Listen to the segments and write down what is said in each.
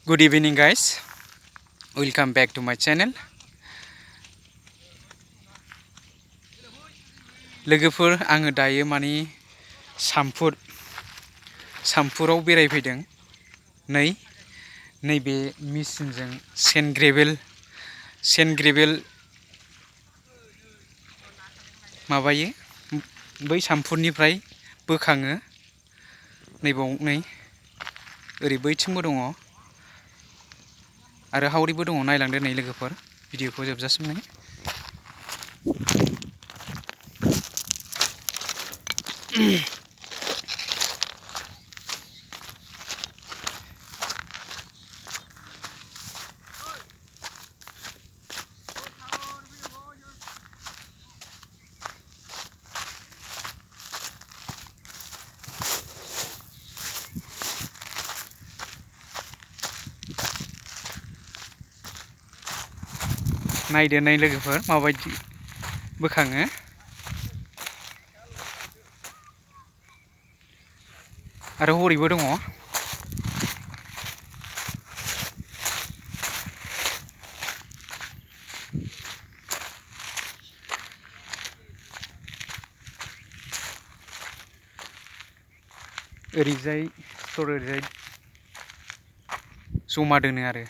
Good evening, guys. Welcome back to my channel. लोगोफोर आङो दायो माने सामफुराव बेरायफैदों। नैबे मेसिनजों सेन्ड ग्रेभेल माबायो बै सामफुरनिफ्राय बोखाङो। ओरै बैथिंबो दङ आरो हावरिबो दङ। नायलांदो नै लोगोफोर, भिडिअखौ जोबजासिम नाय। नायदो नै लोगोफोर माबायदि बोखाङो। आरो हरैबो दङ। ओरैजाय जमा दोनो आरो।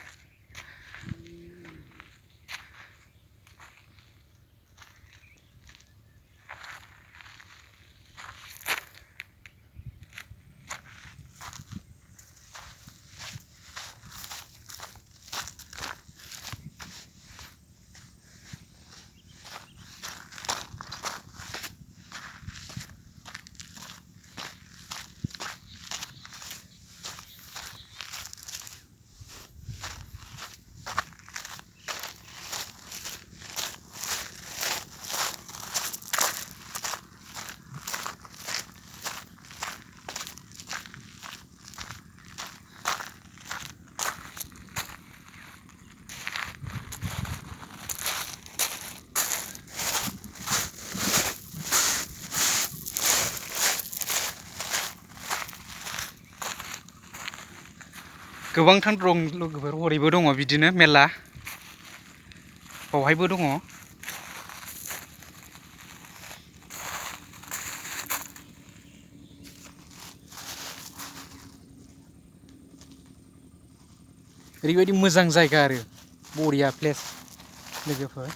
गोबांथार दं लोगोफोर, हरैबो दङ बिदिनो मेला। बावहायबो दङ। ओरैबायदि मोजां जायगा आरो बरिया प्लेस लोगोफोर।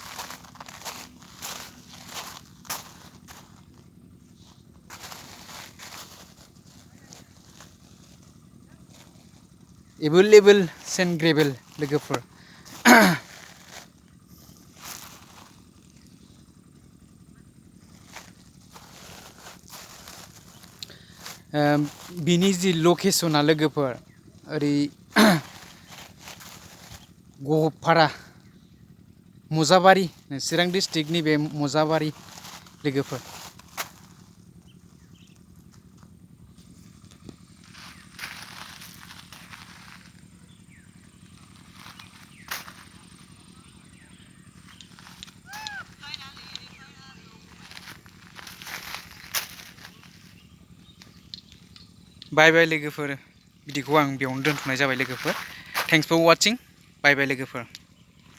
एभेलेबेल सेन्ड ग्रेभेल लोगोफोर। बिनि जि लकेसना लोगोफोर, ओरै गहबपारा मजाबारि, चिरां डिस्ट्रिक्टनि बे मजाबारि लोगोफोर। बाय बाय लोगोफोर, भिडिअखौ आं बेयावनो दोनथ'नाय जाबाय लोगोफोर। Thanks four वाचिं। बाय बाय लोगोफोर।